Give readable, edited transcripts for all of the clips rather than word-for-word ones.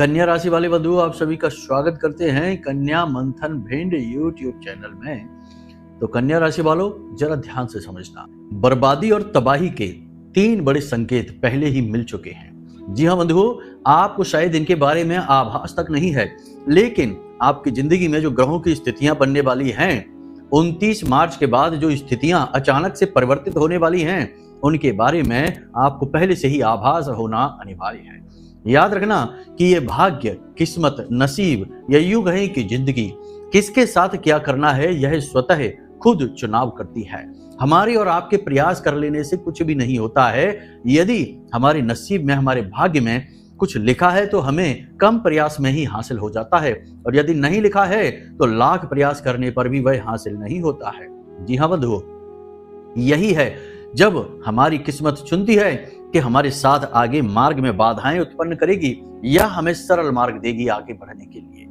कन्या राशि वाले बंधु, आप सभी का स्वागत करते हैं कन्या मंथन भिंड यूट्यूब चैनल में। तो कन्या राशि वालों, जरा ध्यान से समझना। बर्बादी और तबाही के 3 बड़े संकेत पहले ही मिल चुके हैं। जी हाँ बंधुओं, आपको शायद इनके बारे में आभास तक नहीं है, लेकिन आपकी जिंदगी में जो ग्रहों की स्थितियां बनने वाली हैं, 29 मार्च के बाद जो स्थितियां अचानक से परिवर्तित होने वाली हैं, उनके बारे में आपको पहले से ही आभास होना अनिवार्य है। याद रखना कि ये भाग्य, किस्मत, नसीब या यूं कहें कि जिंदगी किसके साथ क्या करना है, यह स्वतः खुद चुनाव करती है। हमारे और आपके प्रयास कर लेने से कुछ भी नहीं होता है। यदि हमारे नसीब में, हमारे भाग्य में कुछ लिखा है तो हमें कम प्रयास में ही हासिल हो जाता है, और यदि नहीं लिखा है तो लाख प्रयास करने पर भी वह हासिल नहीं होता है। जी हाँ बंधुओं, यही है जब हमारी किस्मत चुनती है कि हमारे साथ आगे मार्ग में बाधाएं उत्पन्न करेगी या हमें सरल मार्ग देगी आगे बढ़ने के लिए।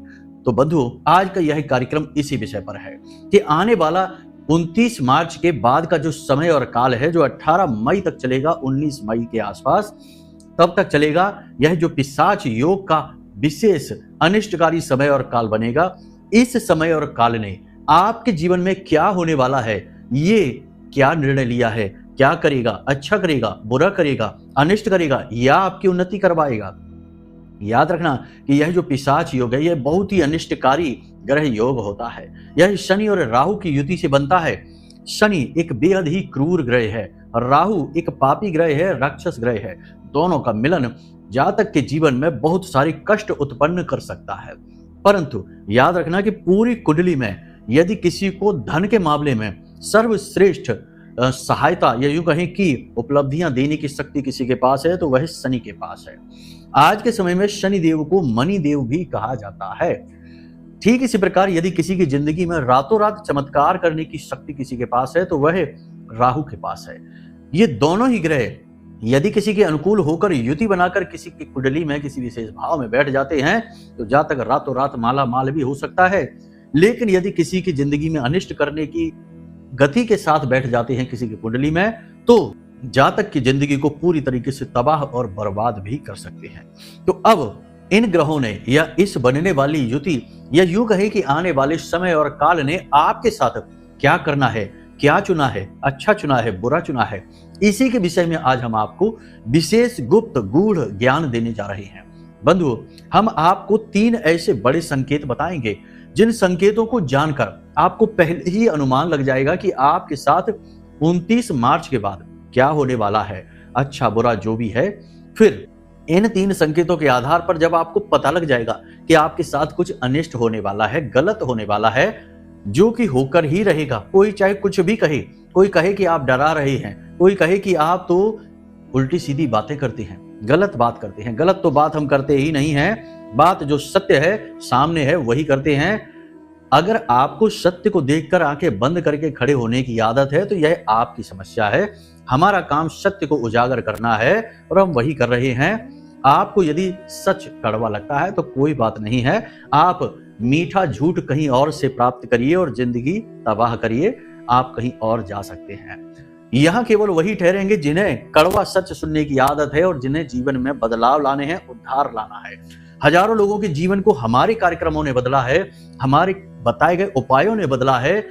तो बंधुओं, आज का यह कार्यक्रम इसी विषय पर है कि आने वाला 29 मार्च के बाद का जो समय और काल है, जो 18 मई तक चलेगा, 19 मई के आसपास तब तक चलेगा, यह जो पिशाच योग का विशेष अनिष्टकारी समय और काल बनेगा। इस समय और काल ने आपके जीवन में क्या होने वाला है, ये क्या निर्णय लिया है, क्या करेगा, अच्छा करेगा, बुरा करेगा, अनिष्ट करेगा या आपकी उन्नति करवाएगा। याद रखना कि यह जो पिशाच योग है, यह बहुत ही अनिष्टकारी ग्रह योग होता है। यह शनि और राहु की युति से बनता है। शनि एक बेहद ही क्रूर ग्रह है, राहु एक पापी ग्रह है, राक्षस ग्रह है। दोनों का मिलन जातक के जीवन में बहुत सारी कष्ट उत्पन्न कर सकता है। परंतु याद रखना कि पूरी कुंडली में यदि किसी को धन के मामले में सर्वश्रेष्ठ सहायता या यूं कहें कि उपलब्धियां देने की शक्ति किसी के पास है, तो वह शनि के पास है। आज के समय में शनि देव को मणि देव भी कहा जाता है। ठीक इसी प्रकार यदि किसी की जिंदगी में रातों रात चमत्कार करने की शक्ति किसी के पास है, तो वह राहु के पास है। ये दोनों ही ग्रह यदि किसी के अनुकूल होकर युति बनाकर किसी की कुंडली में किसी विशेष भाव में बैठ जाते हैं, तो जातक रातों रात माला माल भी हो सकता है। लेकिन यदि किसी की जिंदगी में अनिष्ट करने की गति के साथ बैठ जाते हैं किसी की कुंडली में, तो जातक की जिंदगी को पूरी तरीके से तबाह और बर्बाद भी कर सकते हैं। तो अब इन ग्रहों ने या इस बनने वाली युति या यूं कहे कि आने वाले समय और काल ने आपके साथ क्या करना है, क्या चुना है, अच्छा चुना है, बुरा चुना है, इसी के विषय में आज हम आपको विशेष गुप्त गूढ़ ज्ञान देने जा रहे हैं। बंधुओं, हम आपको 3 ऐसे बड़े संकेत बताएंगे जिन संकेतों को जानकर आपको पहले ही अनुमान लग जाएगा कि आपके साथ 29 मार्च के बाद क्या होने वाला है, अच्छा बुरा जो भी है। फिर इन 3 संकेतों के आधार पर जब आपको पता लग जाएगा कि आपके साथ कुछ अनिष्ट होने वाला है, गलत होने वाला है, जो कि होकर ही रहेगा। कोई चाहे कुछ भी कहे, कोई कहे कि आप डरा रहे हैं, कोई कहे कि आप तो उल्टी सीधी बातें करते हैं, गलत बात करते हैं। गलत तो बात हम करते ही नहीं हैं, बात जो सत्य है, सामने है, वही करते हैं। अगर आपको सत्य को देखकर आंखें बंद करके खड़े होने की आदत है, तो यह आपकी समस्या है। हमारा काम सत्य को उजागर करना है और हम वही कर रहे हैं। आपको यदि सच कड़वा लगता है तो कोई बात नहीं है, आप मीठा झूठ कहीं और से प्राप्त करिए और जिंदगी तबाह करिए, आप कहीं और जा सकते हैं। यहाँ केवल वही ठहरेंगे जिन्हें कड़वा सच सुनने की आदत है और जिन्हें जीवन में बदलाव लाने हैं, उद्धार लाना है। हजारों लोगों के जीवन को हमारे कार्यक्रमों ने बदला है, हमारे बताए गए उपायों ने बदला है।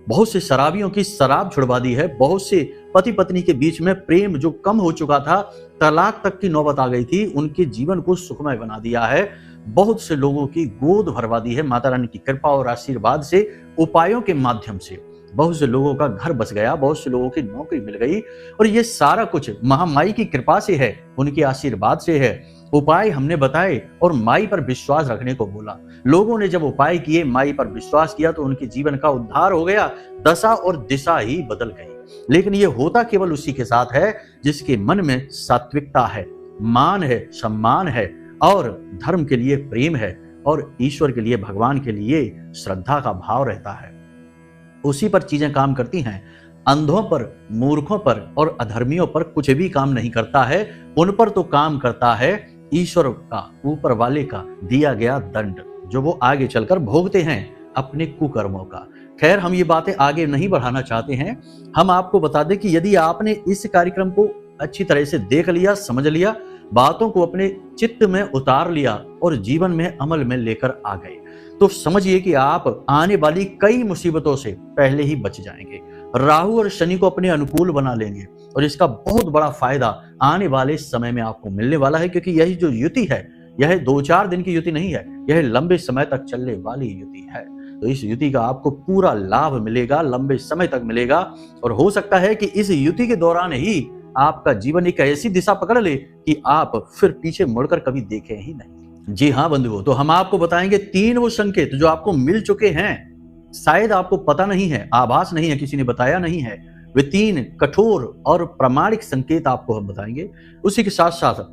बहुत से शराबियों की शराब छुड़वा दी है, बहुत से पति पत्नी के बीच में प्रेम जो कम हो चुका था, तलाक तक की नौबत आ गई थी, उनके जीवन को सुखमय बना दिया है। बहुत से लोगों की गोद भरवा दी है माता रानी की कृपा और आशीर्वाद से, उपायों के माध्यम से। बहुत से लोगों का घर बस गया, बहुत से लोगों की नौकरी मिल गई, और ये सारा कुछ महामाई की कृपा से है, उनके आशीर्वाद से है। उपाय हमने बताए और माई पर विश्वास रखने को बोला। लोगों ने जब उपाय किए, माई पर विश्वास किया, तो उनके जीवन का उद्धार हो गया, दशा और दिशा ही बदल गई। लेकिन यह होता केवल उसी के साथ है जिसके मन में सात्विकता है, मान है, सम्मान है और धर्म के लिए प्रेम है और ईश्वर के लिए, भगवान के लिए श्रद्धा का भाव रहता है। उसी पर चीजें काम करती हैं। अंधों पर, मूर्खों पर और अधर्मियों पर कुछ भी काम नहीं करता है। उन पर तो काम करता है ईश्वर का, ऊपर वाले का दिया गया दंड, जो वो आगे चलकर भोगते हैं अपने कुकर्मों का। खैर, हम ये बातें आगे नहीं बढ़ाना चाहते हैं। हम आपको बता दें कि यदि आपने इस कार्यक्रम को अच्छी तरह से देख लिया, समझ लिया, बातों को अपने चित्त में उतार लिया और जीवन में अमल में लेकर आ गए, तो समझिए कि आप आने वाली कई मुसीबतों से पहले ही बच जाएंगे। राहु और शनि को अपने अनुकूल बना लेंगे और इसका बहुत बड़ा फायदा आने वाले समय में आपको मिलने वाला है, क्योंकि यही जो युति है यह 2-4 दिन की युति नहीं है, यह लंबे समय तक चलने वाली युति है। तो इस युति का आपको पूरा लाभ मिलेगा, लंबे समय तक मिलेगा, और हो सकता है कि इस युति के दौरान ही आपका जीवन एक ऐसी दिशा पकड़ ले कि आप फिर पीछे मुड़कर कभी देखें ही नहीं। जी हाँ बंधुओं, तो हम आपको बताएंगे 3 वो संकेत जो आपको मिल चुके हैं, शायद आपको पता नहीं है, आभास नहीं है, किसी ने बताया नहीं है। वे 3 कठोर और प्रामाणिक संकेत आपको हम बताएंगे। उसी के साथ साथ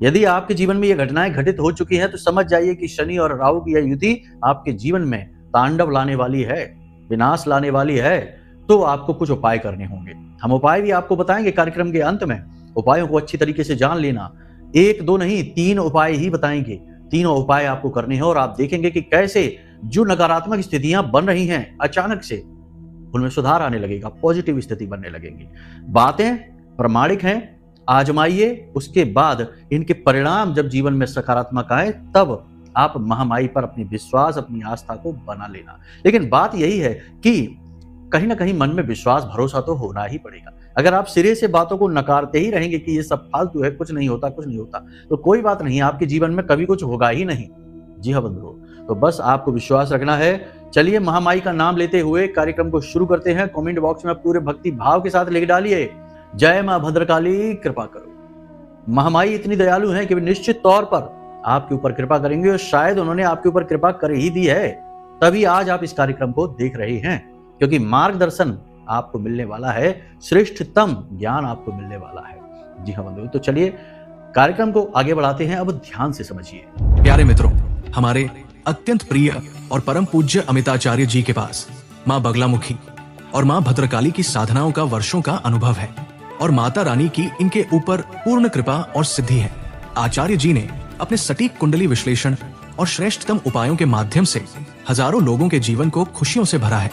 यदि आपके जीवन में ये घटनाएं घटित हो चुकी हैं तो समझ जाइए कि शनि और राहु की यह युति आपके जीवन में तांडव लाने वाली है, विनाश लाने वाली है। तो आपको कुछ उपाय करने होंगे। हम उपाय भी आपको बताएंगे कार्यक्रम के अंत में। उपायों को अच्छी तरीके से जान लेना, 1-2 नहीं 3 उपाय ही बताएंगे। तीनों उपाय आपको करने हैं और आप देखेंगे कि कैसे जो नकारात्मक स्थितियां बन रही हैं अचानक से उनमें सुधार आने लगेगा, पॉजिटिव स्थिति बनने लगेंगी। बातें प्रामाणिक हैं, आजमाइए, उसके बाद इनके परिणाम जब जीवन में सकारात्मक आए तब आप महामाई पर अपनी विश्वास, अपनी आस्था को बना लेना। लेकिन बात यही है कि कहीं ना कहीं मन में विश्वास, भरोसा तो होना ही पड़ेगा। अगर आप सिरे से बातों को नकारते ही रहेंगे कि ये सब फालतू है, कुछ नहीं होता, तो कोई बात नहीं, आपके जीवन में कभी कुछ होगा ही नहीं। जी हाँ बंधुओं, तो बस आपको विश्वास रखना है। चलिए महामाई का नाम लेते हुए कार्यक्रम को शुरू करते हैं। कमेंट बॉक्स में पूरे भक्ति भाव के साथ लिख डालिए, जय मां भद्रकाली कृपा करो। महामाई इतनी दयालु हैं कि वे निश्चित तौर पर आपके ऊपर कृपा करेंगे, और शायद उन्होंने आपके ऊपर कृपा कर ही दी है, तभी आज आप इस कार्यक्रम को देख रहे हैं, क्योंकि मार्गदर्शन आपको मिलने वाला है, श्रेष्ठतम ज्ञान आपको मिलने वाला है। जी हाँ बंधुओं, तो चलिए कार्यक्रम को आगे बढ़ाते हैं। अब ध्यान से समझिए। प्यारे मित्रों, हमारे अत्यंत प्रिय और परम पूज्य अमिताचार्य जी के पास माँ बगलामुखी और माँ भद्रकाली की साधनाओं का वर्षों का अनुभव है, और माता रानी की इनके ऊपर पूर्ण कृपा और सिद्धि है। आचार्य जी ने अपने सटीक कुंडली विश्लेषण और श्रेष्ठतम उपायों के माध्यम से हजारों लोगों के जीवन को खुशियों से भरा है।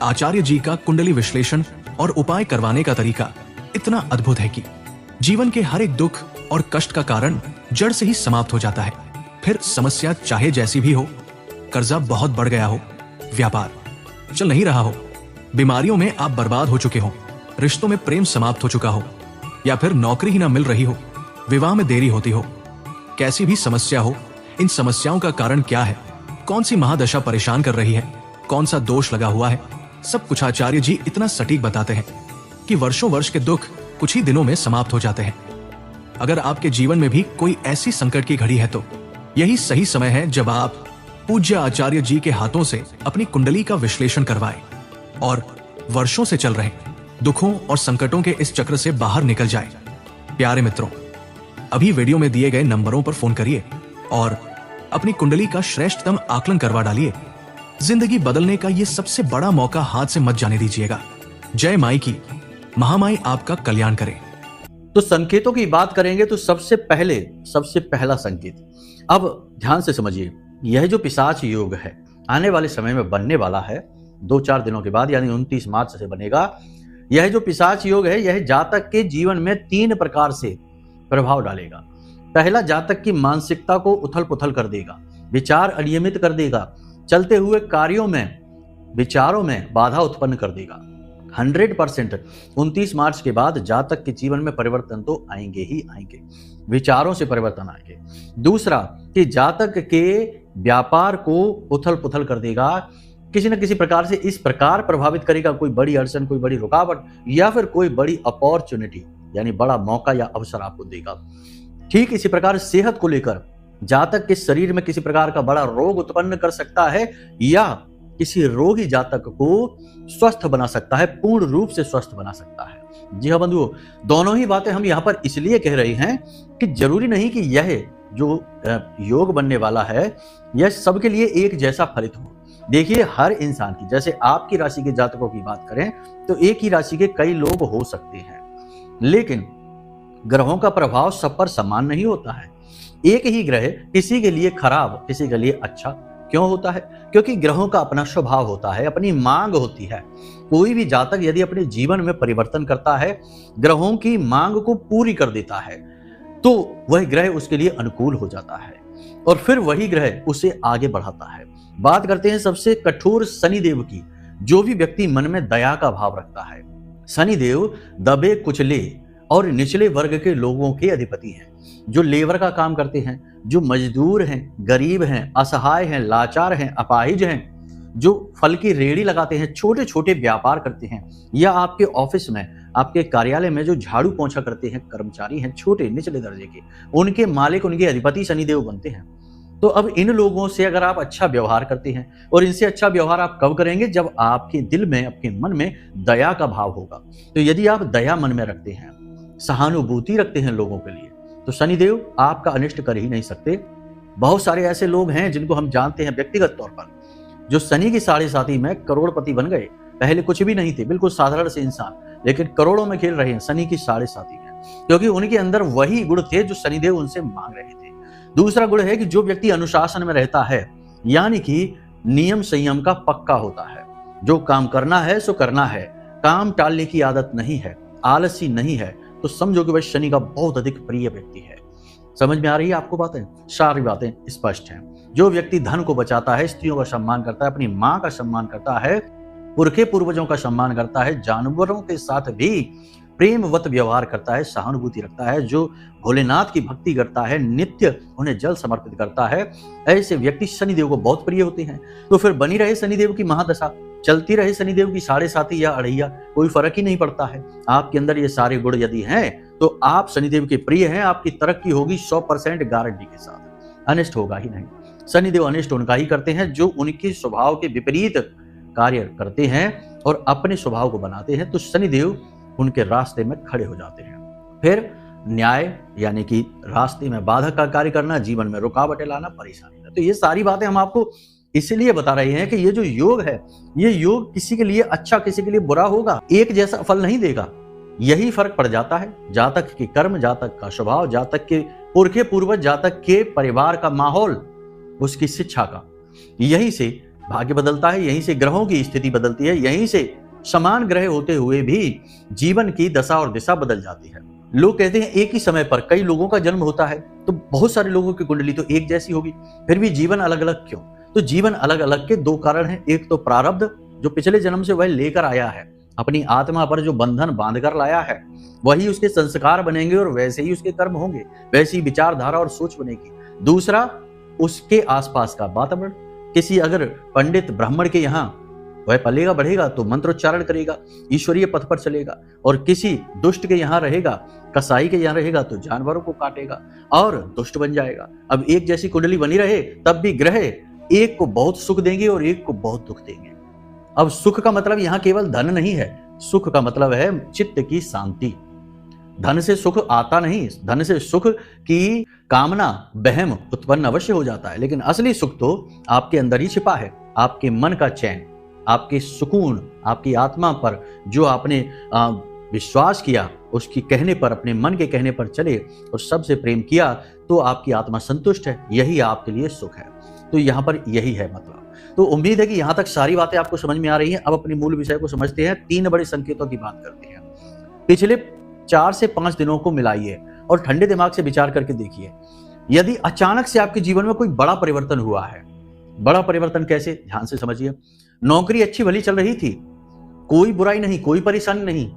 आचार्य जी का कुंडली विश्लेषण और उपाय करवाने का तरीका इतना अद्भुत है कि जीवन के हर एक दुख और कष्ट का कारण जड़ से ही समाप्त हो जाता है। फिर समस्या चाहे जैसी भी हो, कर्जा बहुत बढ़ गया हो, व्यापार चल नहीं रहा हो, बीमारियों में आप बर्बाद हो चुके हो, रिश्तों में प्रेम समाप्त हो चुका हो, या फिर नौकरी ही ना मिल रही हो, विवाह में देरी होती हो, कैसी भी समस्या हो, इन समस्याओं का कारण क्या है, कौन सी महादशा परेशान कर रही है, कौन सा दोष लगा हुआ है, सब कुछ आचार्य जी इतना सटीक बताते हैं कि वर्षों वर्ष के दुख कुछ ही दिनों में समाप्त हो जाते हैं। अगर आपके जीवन में भी कोई ऐसी संकट की घड़ी है तो यही सही समय है जब आप पूज्य आचार्य जी के हाथों से अपनी कुंडली का विश्लेषण करवाएं और वर्षों से चल रहे दुखों और संकटों के इस चक्र से बाहर निकल जाएं। प्यारे मित्रों, अभी वीडियो में दिए गए नंबरों पर फोन करिए और अपनी कुंडली का श्रेष्ठतम आकलन करवा डालिए। जिंदगी बदलने का ये सबसे बड़ा मौका हाथ से मत जाने दीजिएगा। जय माई की, महामाई आपका कल्याण करे। तो संकेतों की बात करेंगे तो सबसे पहला संकेत, अब ध्यान से समझिए, यह जो पिशाच योग है आने वाले समय में बनने वाला है, 2-4 दिनों के बाद, यानी 29 मार्च से बनेगा। यह जो पिशाच योग है यह जातक के जीवन में 3 प्रकार से प्रभाव डालेगा। पहला, जातक की मानसिकता को उथल पुथल कर देगा, विचार अनियमित कर देगा, चलते हुए कार्यों में, विचारों में बाधा उत्पन्न कर देगा। 100% 29 मार्च के बाद जातक के जीवन में परिवर्तन तो आएंगे ही आएंगे, विचारों से परिवर्तन आएंगे। दूसरा, कि जातक के व्यापार को उथल पुथल कर देगा, किसी न किसी प्रकार से इस प्रकार प्रभावित करेगा, कोई बड़ी अड़चन, कोई बड़ी रुकावट, या फिर कोई बड़ी अपॉर्चुनिटी यानी बड़ा मौका या अवसर आपको देगा। ठीक इसी प्रकार सेहत को लेकर जातक के शरीर में किसी प्रकार का बड़ा रोग उत्पन्न कर सकता है, या किसी रोगी जातक को स्वस्थ बना सकता है, पूर्ण रूप से स्वस्थ बना सकता है। जी हाँ बंधुओं, दोनों ही बातें हम यहाँ पर इसलिए कह रहे हैं कि जरूरी नहीं कि यह जो योग बनने वाला है यह सबके लिए एक जैसा फलित हो। देखिए, हर इंसान की, जैसे आपकी राशि के जातकों की बात करें तो एक ही राशि के कई लोग हो सकते हैं, लेकिन ग्रहों का प्रभाव सब पर समान नहीं होता है। एक ही ग्रह किसी के लिए खराब, किसी के लिए अच्छा क्यों होता है? क्योंकि ग्रहों का अपना स्वभाव होता है, अपनी मांग होती है। कोई भी जातक यदि अपने जीवन में परिवर्तन करता है, ग्रहों की मांग को पूरी कर देता है। तो वह ग्रह उसके लिए अनुकूल हो जाता है और फिर वही ग्रह उसे आगे बढ़ाता है। बात करते हैं सबसे कठोर शनिदेव की। जो भी व्यक्ति मन में दया का भाव रखता है, शनिदेव दबे कुचले और निचले वर्ग के लोगों के अधिपति हैं। जो लेबर का काम करते हैं, जो मजदूर हैं, गरीब हैं, असहाय हैं, लाचार हैं, अपाहिज हैं, जो फल की रेहड़ी लगाते हैं, छोटे छोटे व्यापार करते हैं, या आपके ऑफिस में, आपके कार्यालय में जो झाड़ू पोंछा करते हैं कर्मचारी हैं, छोटे निचले दर्जे के, उनके मालिक, उनके अधिपति शनिदेव बनते हैं। तो अब इन लोगों से अगर आप अच्छा व्यवहार करते हैं, और इनसे अच्छा व्यवहार आप कब करेंगे? जब आपके दिल में, आपके मन में दया का भाव होगा। तो यदि आप दया मन में रखते हैं, सहानुभूति रखते हैं लोगों के लिए, तो शनिदेव आपका अनिष्ट कर ही नहीं सकते। बहुत सारे ऐसे लोग हैं जिनको हम जानते हैं व्यक्तिगत तौर पर, जो शनि की साढ़े साथी में करोड़पति बन गए। पहले कुछ भी नहीं थे, बिल्कुल साधारण से इंसान, लेकिन करोड़ों में खेल रहे हैं शनि की साढ़े साथी में, क्योंकि उनके अंदर वही गुण थे जो शनिदेव उनसे मांग रहे थे। दूसरा गुण है कि जो व्यक्ति अनुशासन में रहता है, यानी कि नियम संयम का पक्का होता है, जो काम करना है सो करना है, काम टालने की आदत नहीं है, आलसी नहीं है, तो समझो कि वह शनि का बहुत अधिक प्रिय व्यक्ति है। समझ में आ रही है आपको बातें? सारी बातें स्पष्ट हैं। जो व्यक्ति धन को बचाता है, स्त्रियों का सम्मान करता है, अपनी माँ का सम्मान करता है, पुरखे पूर्वजों का सम्मान करता है, जानवरों के साथ भी प्रेमवत व्यवहार करता है, सहानुभूति रखता है, जो भोलेनाथ की भक्ति करता है, नित्य उन्हें जल समर्पित करता है, ऐसे व्यक्ति शनिदेव को बहुत प्रिय होते हैं। तो फिर बनी रहे शनिदेव की महादशा, चलती रहे शनिदेव की साढ़े साथी या अढ़ैया, कोई फर्क ही नहीं पड़ता है। आपके अंदर ये सारे गुण यदि हैं तो आप शनिदेव के प्रिय हैं। आपकी तरक्की होगी 100% गारंटी के साथ, अनिष्ट होगा ही नहीं। शनिदेव अनिष्ट उनका ही करते हैं जो उनके स्वभाव के विपरीत कार्य करते हैं और अपने स्वभाव को बनाते हैं, तो शनिदेव उनके रास्ते में खड़े हो जाते हैं। फिर न्याय, यानी कि रास्ते में बाधक का कार्य करना, जीवन में रुकावटें लाना, परेशानी। तो ये सारी बातें हम आपको इसलिए बता रहे हैं कि ये जो योग है, ये योग किसी के लिए अच्छा, किसी के लिए बुरा होगा, एक जैसा फल नहीं देगा। यही फर्क पड़ जाता है जातक के कर्म, जातक का स्वभाव, जातक के पुरखे पूर्वज, जातक के परिवार का माहौल, उसकी शिक्षा का। यहीं से भाग्य बदलता है, यहीं से ग्रहों की स्थिति बदलती है, यहीं से समान ग्रह होते हुए भी जीवन की दशा और दिशा बदल जाती है। लोग कहते हैं एक ही समय पर कई लोगों का जन्म होता है, तो बहुत सारे लोगों की कुंडली तो एक जैसी होगी, फिर भी जीवन अलग अलग क्यों? तो जीवन अलग अलग के दो कारण हैं। एक तो प्रारब्ध, जो पिछले जन्म से वह लेकर आया है, अपनी आत्मा पर जो बंधन बांधकर लाया है, वही उसके संस्कार बनेंगे और वैसे ही उसके कर्म होंगे, वैसी विचारधारा और सोच बनेगी। दूसरा, उसके आसपास का वातावरण। किसी अगर पंडित ब्राह्मण के यहाँ वह पलेगा बढ़ेगा तो मंत्रोच्चारण करेगा, ईश्वरीय पथ पर चलेगा, और किसी दुष्ट के यहाँ रहेगा, कसाई के यहाँ रहेगा तो जानवरों को काटेगा और दुष्ट बन जाएगा। अब एक जैसी कुंडली बनी रहे तब भी ग्रह एक को बहुत सुख देंगे और एक को बहुत दुख देंगे। अब सुख का मतलब यहाँ केवल धन नहीं है, सुख का मतलब है चित्त की शांति। धन से सुख आता नहीं, धन से सुख की कामना, बहम उत्पन्न अवश्य हो जाता है, लेकिन असली सुख तो आपके अंदर ही छिपा है। आपके मन का चैन, आपके सुकून, आपकी आत्मा पर जो आपने विश्वास किया, उसकी कहने पर, अपने मन के कहने पर चले और सबसे प्रेम किया, तो आपकी आत्मा संतुष्ट है, यही आपके लिए सुख है। तो यहाँ पर यही है मतलब। तो उम्मीद है कि यहाँ तक सारी बातें आपको समझ में आ रही हैं। अब अपने मूल विषय को समझते हैं। 3 बड़े संकेतों की बात करते हैं। पिछले 4 से 5 दिनों को मिलाइए और ठंडे दिमाग से विचार करके देखिए। यदि अचानक से आपके जीवन में कोई बड़ा परिवर्तन हुआ है, बड़ा परिवर्तन कैसे, ध्यान से समझिए। नौकरी अच्छी भली चल रही थी, कोई बुराई नहीं, कोई परेशानी नहीं,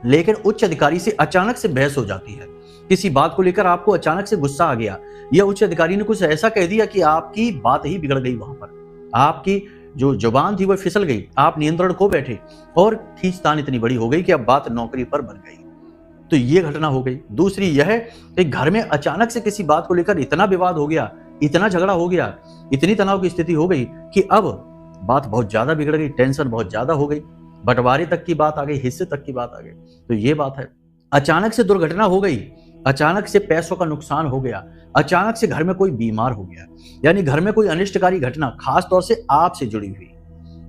लेकिन उच्च अधिकारी से अचानक से बहस हो जाती है। किसी बात को लेकर आपको अचानक से गुस्सा आ गया, या उच्च अधिकारी ने कुछ ऐसा कह दिया कि आपकी बात ही बिगड़ गई। वहां पर आपकी जो जुबान थी वह फिसल गई, आप नियंत्रण खो बैठे और खींचतान इतनी बड़ी हो गई कि अब बात नौकरी पर बन गई। तो ये घटना हो गई। दूसरी यह कि घर में अचानक से किसी बात को लेकर इतना विवाद हो गया, इतना झगड़ा हो गया, इतनी तनाव की स्थिति हो गई कि अब बात बहुत ज्यादा बिगड़ गई, टेंशन बहुत ज्यादा हो गई, बंटवारे तक की बात आ गई, हिस्से तक की बात आ गई। तो ये बात है। अचानक से दुर्घटना हो गई, अचानक से पैसों का नुकसान हो गया, अचानक से घर में कोई बीमार हो गया, यानी घर में कोई अनिष्टकारी घटना, खास तौर से आपसे जुड़ी हुई,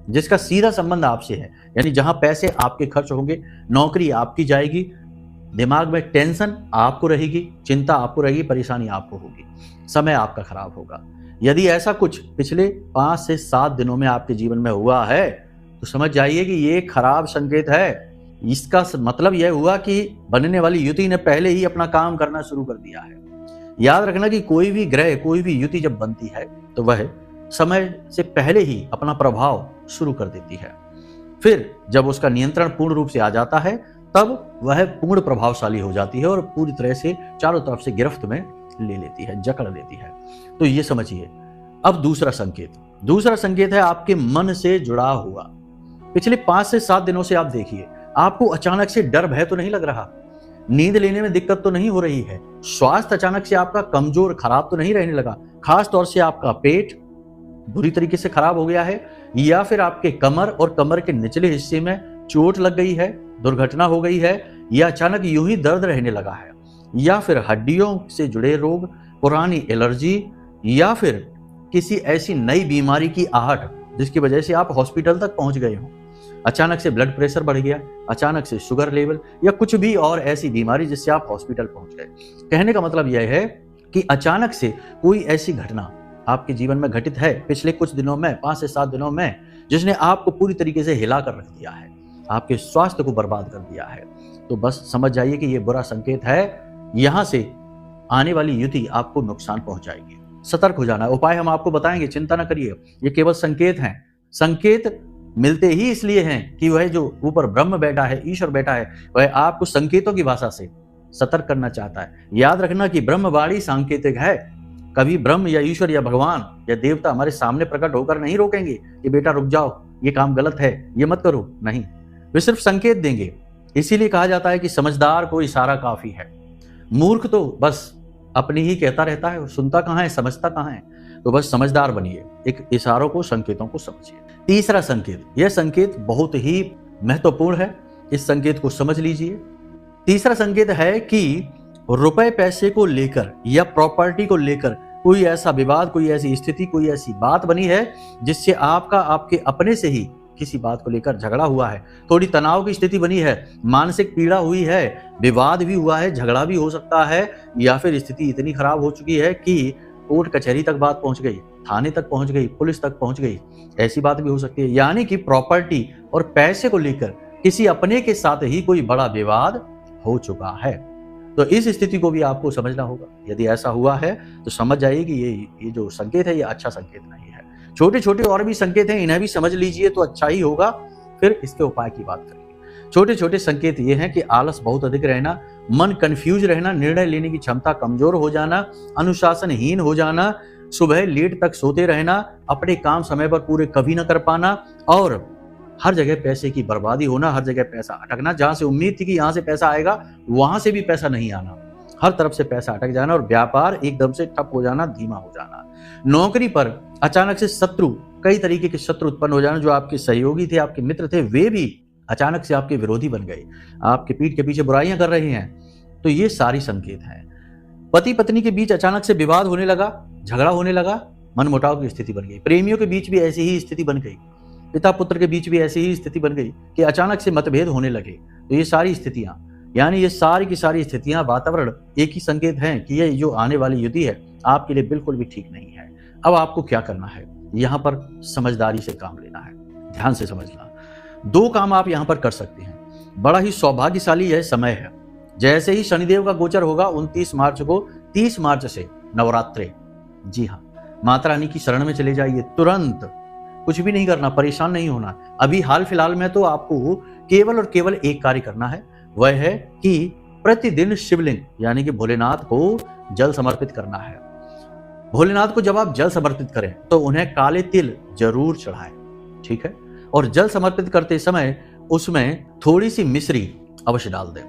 जिसका सीधा संबंध आपसे है, यानी जहां पैसे आपके खर्च होंगे, नौकरी आपकी जाएगी, दिमाग में टेंशन आपको रहेगी, चिंता आपको रहेगी, परेशानी आपको होगी, समय आपका खराब होगा। यदि ऐसा कुछ पिछले 5 से 7 दिनों में आपके जीवन में हुआ है तो समझ जाइए कि ये खराब संकेत है। इसका मतलब यह हुआ कि बनने वाली युति ने पहले ही अपना काम करना शुरू कर दिया है। याद रखना कि कोई भी ग्रह, कोई भी युति जब बनती है तो वह समय से पहले ही अपना प्रभाव शुरू कर देती है। फिर जब उसका नियंत्रण पूर्ण रूप से आ जाता है तब वह पूर्ण प्रभावशाली हो जाती है और पूरी तरह से चारों तरफ से गिरफ्त में ले लेती है, जकड़ लेती है। तो ये समझिए। अब दूसरा संकेत है आपके मन से जुड़ा हुआ। पिछले 5 से 7 दिनों से आप देखिए, आपको अचानक से डर भय तो नहीं लग रहा, नींद लेने में दिक्कत तो नहीं हो रही है, स्वास्थ्य अचानक से आपका कमजोर खराब तो नहीं रहने लगा, खास तौर से आपका पेट बुरी तरीके से खराब हो गया है, या फिर आपके कमर और कमर के निचले हिस्से में चोट लग गई है, दुर्घटना हो गई है, या अचानक यूं ही दर्द रहने लगा है, या फिर हड्डियों से जुड़े रोग, पुरानी एलर्जी, या फिर किसी ऐसी नई बीमारी की आहट जिसकी वजह से आप हॉस्पिटल तक पहुंच गए हो, अचानक से ब्लड प्रेशर बढ़ गया, अचानक से शुगर लेवल, या कुछ भी और ऐसी बीमारी जिससे आप हॉस्पिटल पहुंच गए। कहने का मतलब यह है कि अचानक से कोई ऐसी घटना आपके जीवन में घटित है पिछले कुछ दिनों में, 5 से 7 दिनों में, जिसने आपको पूरी तरीके से हिला कर रख दिया है, आपके स्वास्थ्य को बर्बाद कर दिया है। तो बस समझ जाइए कि यह बुरा संकेत है, यहां से आने वाली युति आपको नुकसान पहुंचाएगी। सतर्क हो जाना। उपाय हम आपको बताएंगे, चिंता न करिए, ये केवल संकेत हैं। संकेत मिलते ही इसलिए हैं कि वह जो ऊपर ब्रह्म बैठा है, ईश्वर बैठा है, वह आपको संकेतों की भाषा से सतर्क करना चाहता है। याद रखना कि ब्रह्मवाणी सांकेतिक है। कभी ब्रह्म या ईश्वर या भगवान या देवता हमारे सामने प्रकट होकर नहीं रोकेंगे कि बेटा रुक जाओ, ये काम गलत है, ये मत करो, नहीं, वे सिर्फ संकेत देंगे। इसीलिए कहा जाता है कि समझदार को इशारा काफी है, मूर्ख तो बस अपनी ही कहता रहता है, सुनता कहाँ है, समझता कहाँ है। तो बस समझदार बनिए, एक इशारों को, संकेतों को समझिए। तीसरा संकेत, यह संकेत बहुत ही महत्वपूर्ण है, इस संकेत को समझ लीजिए। तीसरा संकेत है कि रुपए पैसे को लेकर या प्रॉपर्टी को लेकर कोई ऐसा विवाद, कोई ऐसी स्थिति, कोई ऐसी बात बनी है जिससे आपके अपने से ही किसी बात को लेकर झगड़ा हुआ है, थोड़ी तनाव की स्थिति बनी है, मानसिक पीड़ा हुई है, विवाद भी हुआ है, झगड़ा भी हो सकता है, या फिर स्थिति इतनी खराब हो चुकी है कि कोर्ट कचहरी तक बात पहुंच गई, थाने तक पहुंच गई, पुलिस तक पहुंच गई, ऐसी बात भी हो सकती है। यानी कि प्रॉपर्टी और पैसे को लेकर किसी अपने के साथ ही कोई बड़ा विवाद हो चुका है। तो इस स्थिति को भी आपको समझना होगा। यदि ऐसा हुआ है तो समझ जाइए कि ये जो संकेत है, ये अच्छा संकेत नहीं है। छोटे छोटे और भी संकेत हैं, इन्हें भी समझ लीजिए तो अच्छा ही होगा। फिर इसके उपाय की बात करेंगे। छोटे छोटे संकेत ये हैं कि आलस बहुत अधिक रहना, मन कंफ्यूज रहना, निर्णय लेने की क्षमता कमजोर हो जाना, अनुशासनहीन हो जाना, सुबह लेट तक सोते रहना, अपने काम समय पर पूरे कभी न कर पाना, और हर जगह पैसे की बर्बादी होना, हर जगह पैसा अटकना, जहां से उम्मीद थी कि यहां से पैसा आएगा वहां से भी पैसा नहीं आना, हर तरफ से पैसा अटक जाना, और व्यापार एकदम से ठप हो जाना, धीमा हो जाना। नौकरी पर अचानक से शत्रु, कई तरीके के शत्रु उत्पन्न हो जाना, जो आपके सहयोगी थे, आपके मित्र थे, वे भी अचानक से आपके विरोधी बन गए, आपके पीठ के पीछे बुराइयां कर रहे हैं। तो ये सारी संकेत हैं। पति पत्नी के बीच अचानक से विवाद होने लगा, झगड़ा होने लगा, मनमुटाव की स्थिति बन गई। प्रेमियों के बीच भी ऐसी ही स्थिति बन गई, पिता पुत्र के बीच भी ऐसी ही स्थिति बन गई कि अचानक से मतभेद होने लगे। तो ये सारी स्थितियां, यानी ये सारी की सारी स्थितियां, वातावरण एक ही संकेत हैं कि ये जो आने वाली युति है आपके लिए बिल्कुल भी ठीक नहीं है। अब आपको क्या करना है, यहाँ पर समझदारी से काम लेना है, ध्यान से समझना। 2 काम आप यहाँ पर कर सकते हैं। बड़ा ही सौभाग्यशाली यह समय है। जैसे ही शनिदेव का गोचर होगा 29 मार्च को, 30 मार्च से नवरात्रे, जी हाँ, माता रानी की शरण में चले जाइए तुरंत। कुछ भी नहीं करना, परेशान नहीं होना। अभी हाल फिलहाल में तो आपको केवल और केवल एक कार्य करना है, वह है कि प्रतिदिन शिवलिंग यानी कि भोलेनाथ को जल समर्पित करना है। भोलेनाथ को जब आप जल समर्पित करें तो उन्हें काले तिल जरूर चढ़ाएं, ठीक है। और जल समर्पित करते समय उसमें थोड़ी सी मिश्री अवश्य डाल दें।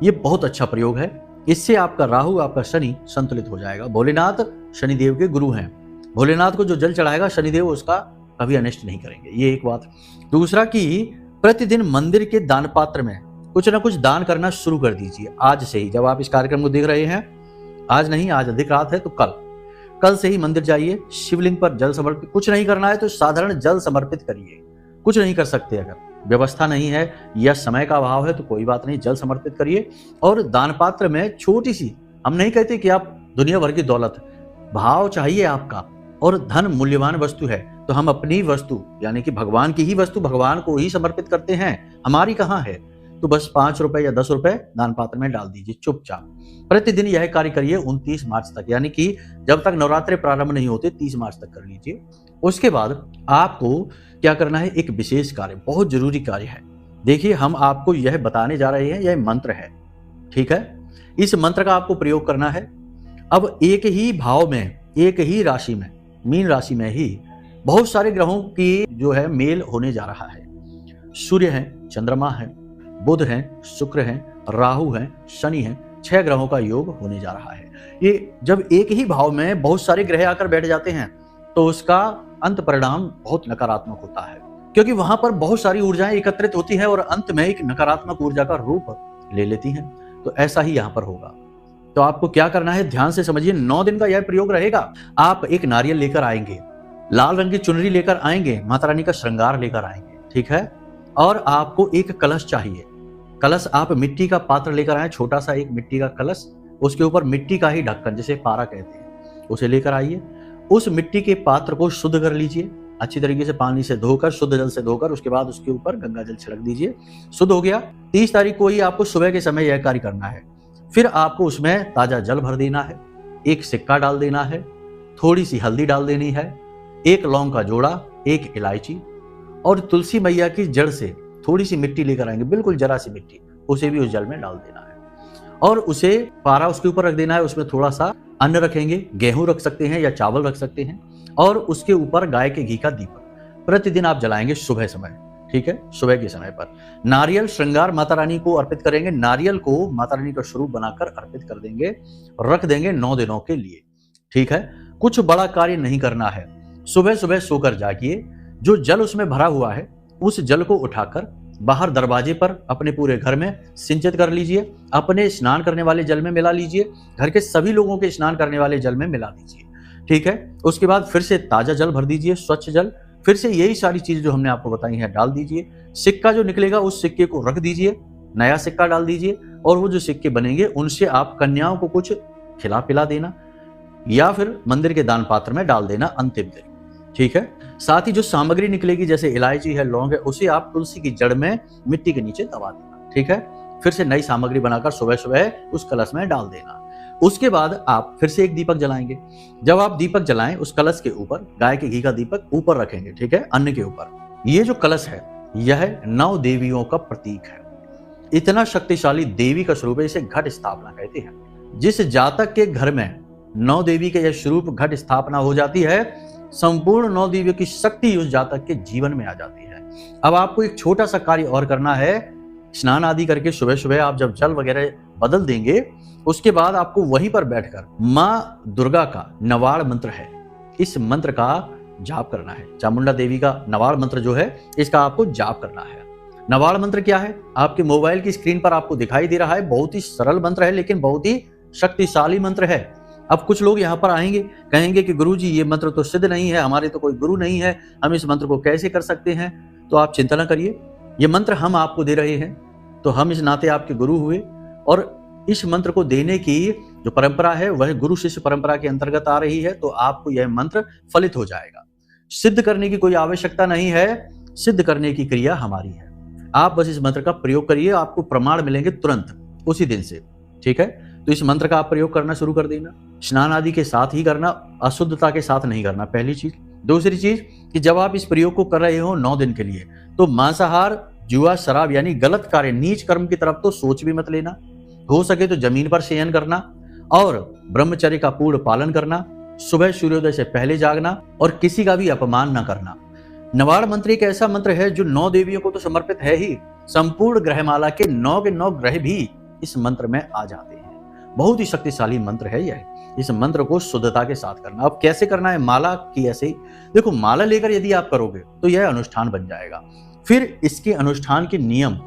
ये बहुत अच्छा प्रयोग है। इससे आपका राहु, आपका शनि संतुलित हो जाएगा। भोलेनाथ शनिदेव के गुरु हैं। भोलेनाथ को जो जल चढ़ाएगा शनिदेव उसका कभी अनिष्ट नहीं करेंगे, ये एक बात। दूसरा कि प्रतिदिन मंदिर के दान पात्र में कुछ ना कुछ दान करना शुरू कर दीजिए आज से ही। जब आप इस कार्यक्रम को देख रहे हैं, आज नहीं, आज अधिक रात है तो कल से ही मंदिर जाइए, शिवलिंग पर जल समर्पित। कुछ नहीं करना है तो साधारण जल समर्पित करिए। कुछ नहीं कर सकते, अगर व्यवस्था नहीं है या समय का अभाव है तो कोई बात नहीं, जल समर्पित करिए। और दान पात्र में छोटी सी, हम नहीं कहते कि आप दुनिया भर की दौलत, भाव चाहिए आपका, और धन मूल्यवान वस्तु है तो हम अपनी वस्तु यानी कि भगवान की ही वस्तु भगवान को ही समर्पित करते हैं, हमारी कहाँ है। तो बस 5 रुपए या 10 रुपए दान पात्र में डाल दीजिए चुपचाप। प्रतिदिन यह कार्य करिए 29 मार्च तक, यानी कि जब तक नवरात्रे प्रारंभ नहीं होते 30 मार्च तक कर लीजिए। उसके बाद आपको क्या करना है, एक विशेष कार्य, बहुत जरूरी कार्य है। देखिए, हम आपको यह बताने जा रहे हैं, यह मंत्र है, ठीक है। इस मंत्र का आपको प्रयोग करना है। अब एक ही भाव में, एक ही राशि में, मीन राशि में ही बहुत सारे ग्रहों की जो है मेल होने जा रहा है। सूर्य है, चंद्रमा है, बुध है, शुक्र है, राहु है, शनि है, 6 ग्रहों का योग होने जा रहा है। ये जब एक ही भाव में बहुत सारे ग्रह आकर बैठ जाते हैं तो उसका अंत परिणाम बहुत नकारात्मक होता है, क्योंकि वहां पर बहुत सारी ऊर्जाएं एकत्रित होती हैं और अंत में एक नकारात्मक ऊर्जा का रूप ले लेती हैं। तो ऐसा ही यहां पर होगा। तो आपको क्या करना है, ध्यान से समझिए। 9 दिन का यह प्रयोग रहेगा। आप एक नारियल लेकर आएंगे, लाल रंग की चुनरी लेकर आएंगे, माता रानी का श्रृंगार लेकर आएंगे, ठीक है। और आपको एक कलश चाहिए। कलश आप मिट्टी का पात्र लेकर आए, छोटा सा एक मिट्टी का कलश, उसके ऊपर मिट्टी का ही ढक्कन, जिसे पारा कहते हैं, उसे लेकर आइए। उस मिट्टी के पात्र को शुद्ध कर लीजिए, अच्छी तरीके से पानी से धोकर, शुद्ध जल से धोकर, उसके बाद उसके ऊपर गंगा जल छिड़क दीजिए। शुद्ध हो गया। 30 तारीख को ही आपको सुबह के समय यह कार्य करना है। फिर आपको उसमें ताजा जल भर देना है, एक सिक्का डाल देना है, थोड़ी सी हल्दी डाल देनी है, एक लौंग का जोड़ा, एक इलायची, और तुलसी मैया की जड़ से थोड़ी सी मिट्टी लेकर आएंगे, बिल्कुल जरा सी मिट्टी, उसे भी उस जल में डाल देना है और उसे पारा उसके ऊपर रख देना है। उसमें थोड़ा सा अन्न रखेंगे, गेहूं रख सकते हैं या चावल रख सकते हैं, और उसके ऊपर गाय के घी का दीपक प्रतिदिन आप जलाएंगे सुबह समय, ठीक है, सुबह के समय पर। नारियल श्रृंगार माता रानी को अर्पित करेंगे, नारियल को माता रानी का स्वरूप बनाकर अर्पित कर देंगे, रख देंगे 9 दिनों के लिए, ठीक है। कुछ बड़ा कार्य नहीं करना है। सुबह सुबह सोकर जागिए, जो जल उसमें भरा हुआ है उस जल को उठाकर बाहर दरवाजे पर अपने पूरे घर में सिंचित कर लीजिए, अपने स्नान करने वाले जल में मिला लीजिए, घर के सभी लोगों के स्नान करने वाले जल में मिला दीजिए, ठीक है। उसके बाद फिर से ताजा जल भर दीजिए, स्वच्छ जल, फिर से यही सारी चीजें जो हमने आपको बताई हैं डाल दीजिए। सिक्का जो निकलेगा उस सिक्के को रख दीजिए, नया सिक्का डाल दीजिए, और वो जो सिक्के बनेंगे उनसे आप कन्याओं को कुछ खिला पिला देना या फिर मंदिर के दान पात्र में डाल देना अंतिम दिन, ठीक है। साथ ही जो सामग्री निकलेगी, जैसे इलायची है, लौंग है, उसे आप तुलसी की जड़ में मिट्टी के नीचे दबा देना, ठीक है। फिर से नई सामग्री बनाकर सुबह सुबह उस कलश में डाल देना। उसके बाद आप फिर से एक दीपक जलाएंगे। जब आप दीपक जलाएं, उस कलश के ऊपर गाय के घी का दीपक ऊपर रखेंगे, ठीक है, अन्न के ऊपर। ये जो कलश है यह 9 देवियों का प्रतीक है। इतना शक्तिशाली देवी का स्वरूप है, इसे घट स्थापना कहते हैं। जिस जातक के घर में 9 देवी के यह स्वरूप घट स्थापना हो जाती है, संपूर्ण 9 देवियों की शक्ति उस जातक के जीवन में आ जाती है। अब आपको एक छोटा सा कार्य और करना है। स्नान आदि करके सुबह सुबह आप जब जल वगैरह बदल देंगे, उसके बाद आपको वहीं पर बैठकर माँ दुर्गा का नवाड़ मंत्र है, इस मंत्र का जाप करना है। चामुंडा देवी का नवाड़ मंत्र जो है, इसका आपको जाप करना है। नवाड़ मंत्र क्या है, आपके मोबाइल की स्क्रीन पर आपको दिखाई दे रहा है। बहुत ही सरल मंत्र है, लेकिन बहुत ही शक्तिशाली मंत्र है। अब कुछ लोग यहाँ पर आएंगे, कहेंगे कि गुरुजी ये मंत्र तो सिद्ध नहीं है, हमारे तो कोई गुरु नहीं है, हम इस मंत्र को कैसे कर सकते हैं। तो आप चिंता न करिए, ये मंत्र हम आपको दे रहे हैं, तो हम इस नाते आपके गुरु हुए, और इस मंत्र को देने की जो परंपरा है वह गुरु शिष्य परंपरा के अंतर्गत आ रही है। तो आपको यह मंत्र फलित हो जाएगा। सिद्ध करने की कोई आवश्यकता नहीं है, सिद्ध करने की क्रिया हमारी है। आप बस इस मंत्र का प्रयोग करिए, आपको प्रमाण मिलेंगे तुरंत उसी दिन से, ठीक है। तो इस मंत्र का आप प्रयोग करना शुरू कर देना। स्नान आदि के साथ ही करना, अशुद्धता के साथ नहीं करना, पहली चीज। दूसरी चीज कि जब आप इस प्रयोग को कर रहे हो 9 दिन के लिए, तो मांसाहार, जुआ, शराब यानी गलत कार्य, नीच कर्म की तरफ तो सोच भी मत लेना। हो सके तो जमीन पर शयन करना और ब्रह्मचर्य का पूर्ण पालन करना, सुबह सूर्योदय से पहले जागना और किसी का भी अपमान न करना। नवाड़ मंत्र एक ऐसा मंत्र है जो 9 देवियों को तो समर्पित है ही, संपूर्ण ग्रहमाला के 9 के 9 ग्रह भी इस मंत्र में आ जाते हैं। बहुत ही शक्तिशाली मंत्र है यह। इस मंत्र को शुद्धता के साथ करना। अब कैसे करना है, माला की ऐसे ही देखो, माला लेकर यदि आप करोगे तो यह अनुष्ठान बन जाएगा। फिर इसके अनुष्ठान के नियम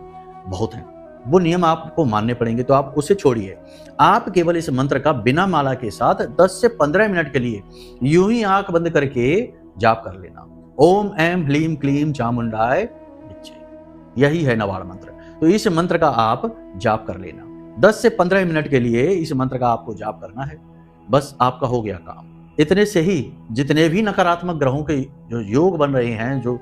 बहुत हैं, वो नियम आपको मानने पड़ेंगे, तो आप उसे छोड़िए। आप केवल इस मंत्र का बिना माला के साथ 10 से 15 मिनट के लिए यूं ही आंख बंद करके जाप कर लेना। ओम ऐं ह्लीं क्लीं चामुंडाय विच्चे, यही है नवाड़ मंत्र। तो इस मंत्र का आप जाप कर लेना। 10 से 15 मिनट के लिए इस मंत्र का आपको जाप करना है, बस आपका हो गया काम। इतने से ही जितने भी नकारात्मक ग्रहों के जो योग बन रहे हैं, जो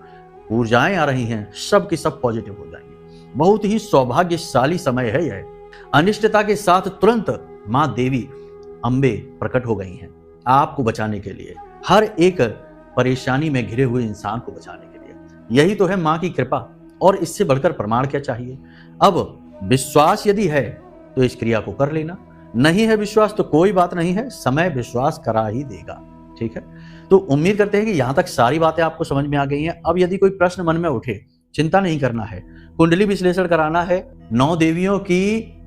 ऊर्जाएं आ रही हैं, सब की सब पॉजिटिव हो जाएंगी। बहुत ही सौभाग्यशाली समय है यह। अनिष्टता के साथ तुरंत मां देवी अंबे प्रकट हो गई हैं आपको बचाने के लिए, हर एक परेशानी में घिरे हुए इंसान को बचाने के लिए। यही तो है मां की कृपा, और इससे बढ़कर प्रमाण क्या चाहिए। अब विश्वास यदि है तो इस क्रिया को कर लेना, नहीं है विश्वास तो कोई बात नहीं है, समय विश्वास करा ही देगा। ठीक है, तो उम्मीद करते हैं कि यहां तक सारी बातें आपको समझ में आ गई हैं। अब यदि कोई प्रश्न मन में उठे, चिंता नहीं करना है, कुंडली विश्लेषण कराना है, 9 देवियों की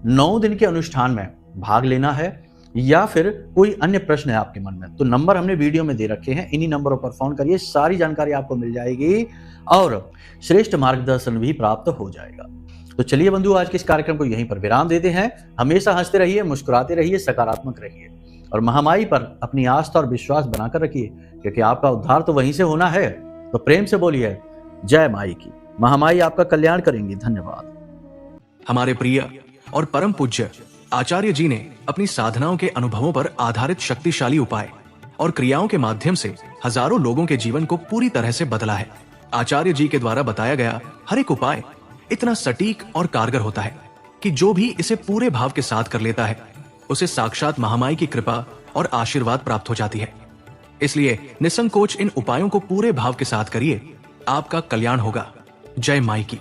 9 दिन के अनुष्ठान में भाग लेना है, या फिर कोई अन्य प्रश्न है आपके मन में, तो नंबर हमने वीडियो में दे रखे हैं, इन्हीं नंबरों पर फोन करिए, सारी जानकारी आपको मिल जाएगी और श्रेष्ठ मार्गदर्शन भी प्राप्त हो जाएगा। तो चलिए बंधु, आज के इस कार्यक्रम को यहीं पर विराम देते हैं। हमेशा हंसते रहिए, मुस्कुराते रहिए, सकारात्मक रहिए और महामाई पर अपनी आस्था और विश्वास बनाकर रखिए, क्योंकि आपका उद्धार तो वहीं से होना है। तो प्रेम से बोलिए जय माई की। महामाई आपका कल्याण करेंगी। धन्यवाद। हमारे प्रिय और परम पूज्य आचार्य जी ने अपनी साधनाओं के अनुभवों पर आधारित शक्तिशाली उपाय और क्रियाओं के माध्यम से हजारों लोगों के जीवन को पूरी तरह से बदला है। आचार्य जी के द्वारा बताया गया हर एक उपाय इतना सटीक और कारगर होता है कि जो भी इसे पूरे भाव के साथ कर लेता है उसे साक्षात महामाई की कृपा और आशीर्वाद प्राप्त हो जाती है। इसलिए निसंकोच इन उपायों को पूरे भाव के साथ करिए, आपका कल्याण होगा। जय माई की।